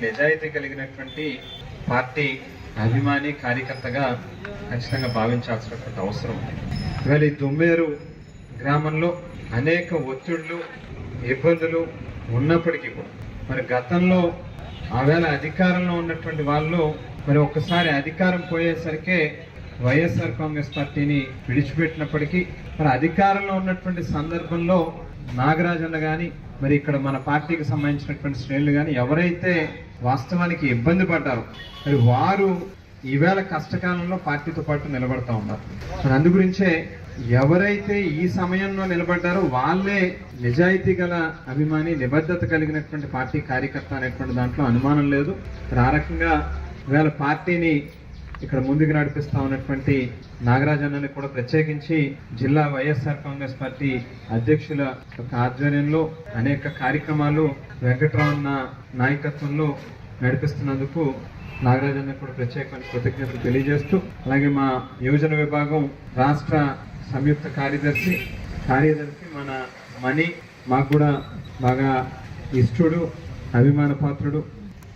నిజాయితీ కలిగినటువంటి పార్టీ అభిమాని కార్యకర్తగా ఖచ్చితంగా భావించాల్సినటువంటి అవసరం ఉంది. ఇవాళ ఈ దుమ్మేరు గ్రామంలో అనేక ఒత్తిళ్లు ఇబ్బందులు ఉన్నప్పటికీ కూడా మరి గతంలో ఆవేళ అధికారంలో ఉన్నటువంటి వాళ్ళు మరి ఒక్కసారి అధికారం పోయేసరికి వైఎస్ఆర్ కాంగ్రెస్ పార్టీని విడిచిపెట్టినప్పటికీ మరి అధికారంలో ఉన్నటువంటి సందర్భంలో నాగరాజన్న కానీ మరి ఇక్కడ మన పార్టీకి సంబంధించినటువంటి శ్రేణులు కానీ ఎవరైతే వాస్తవానికి ఇబ్బంది పడ్డారో మరి వారు ఈవేళ కష్టకాలంలో పార్టీతో పాటు నిలబడతా ఉన్నారు. మరి అందు గురించే ఎవరైతే ఈ సమయంలో నిలబడ్డారో వాళ్ళే నిజాయితీ గల అభిమాని, నిబద్ధత కలిగినటువంటి పార్టీ కార్యకర్త అనేటువంటి దాంట్లో అనుమానం లేదు. ఆ రకంగా ఈవేళ పార్టీని ఇక్కడ ముందుకు నడిపిస్తా ఉన్నటువంటి నాగరాజన్నని కూడా ప్రత్యేకించి జిల్లా వైఎస్ఆర్ కాంగ్రెస్ పార్టీ అధ్యక్షుల యొక్క ఆధ్వర్యంలో అనేక కార్యక్రమాలు వెంకట్రామన్న నాయకత్వంలో నడిపిస్తున్నందుకు నాగరాజన్న కూడా ప్రత్యేకమైన కృతజ్ఞతలు తెలియజేస్తూ, అలాగే మా యువజన విభాగం రాష్ట్ర సంయుక్త కార్యదర్శి మన మణి మాకు కూడా బాగా ఇష్టడు, అభిమాన పాత్రుడు,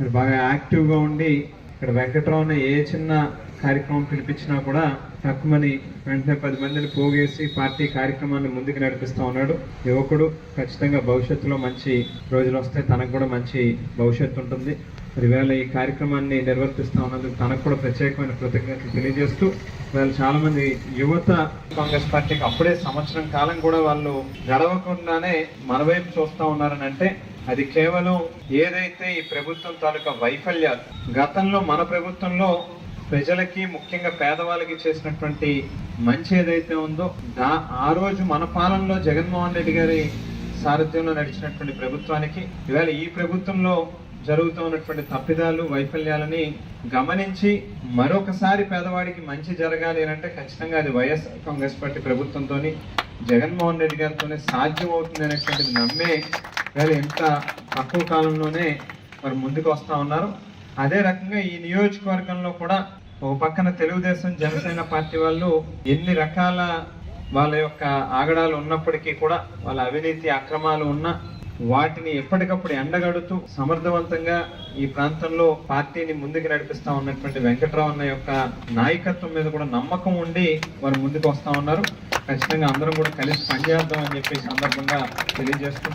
మరి బాగా యాక్టివ్గా ఉండి ఇక్కడ వెంకట్రావుని ఏ చిన్న కార్యక్రమం పిలిపించినా కూడా తక్కువని వెంటనే 10 మందిని పోగేసి పార్టీ కార్యక్రమాన్ని ముందుకు నడిపిస్తూ ఉన్నాడు. యువకుడు, ఖచ్చితంగా భవిష్యత్తులో మంచి రోజులు వస్తాయి, తనకు కూడా మంచి భవిష్యత్తు ఉంటుంది. మరి వేళ ఈ కార్యక్రమాన్ని నిర్వర్తిస్తూ ఉన్నందుకు తనకు కూడా ప్రత్యేకమైన కృతజ్ఞతలు తెలియజేస్తూ, వాళ్ళు చాలా మంది యువత కాంగ్రెస్ పార్టీకి అప్పుడే సంవత్సరం కాలం కూడా వాళ్ళు గడవకుండానే మన వైపు చూస్తూ ఉన్నారని అంటే అది కేవలం ఏదైతే ఈ ప్రభుత్వం తాలూకా వైఫల్యాలు, గతంలో మన ప్రభుత్వంలో ప్రజలకి ముఖ్యంగా పేదవాళ్ళకి చేసినటువంటి మంచి ఏదైతే ఉందో ఆ రోజు మన పాలనలో జగన్మోహన్ రెడ్డి గారి సారథ్యంలో నడిచినటువంటి ప్రభుత్వానికి ఇవాళ ఈ ప్రభుత్వంలో జరుగుతూ ఉన్నటువంటి తప్పిదాలు, వైఫల్యాలని గమనించి మరొకసారి పేదవాడికి మంచి జరగాలి అంటే ఖచ్చితంగా అది వైఎస్ఆర్ కాంగ్రెస్ పార్టీ ప్రభుత్వంతోని జగన్మోహన్ రెడ్డి గారితోనే సాధ్యం అవుతుంది అనేటువంటిది నమ్మే వేళ ఎంత తక్కువ కాలంలోనే మరి ముందుకు వస్తూ ఉన్నారు. అదే రకంగా ఈ నియోజకవర్గంలో కూడా ఒక పక్కన తెలుగుదేశం, జనసేన పార్టీ వాళ్ళు ఎన్ని రకాల వాళ్ళ యొక్క ఆగడాలు ఉన్నప్పటికీ కూడా, వాళ్ళ అవినీతి అక్రమాలు ఉన్నా వాటిని ఎప్పటికప్పుడు ఎండగడుతూ సమర్థవంతంగా ఈ ప్రాంతంలో పార్టీని ముందుకు నడిపిస్తా ఉన్నటువంటి వెంకట్రామన్న యొక్క నాయకత్వం మీద కూడా నమ్మకం ఉండి వారు ముందుకు వస్తా ఉన్నారు. ఖచ్చితంగా అందరం కూడా కలిసి పనిచేద్దాం అని చెప్పి సందర్భంగా తెలియజేస్తూ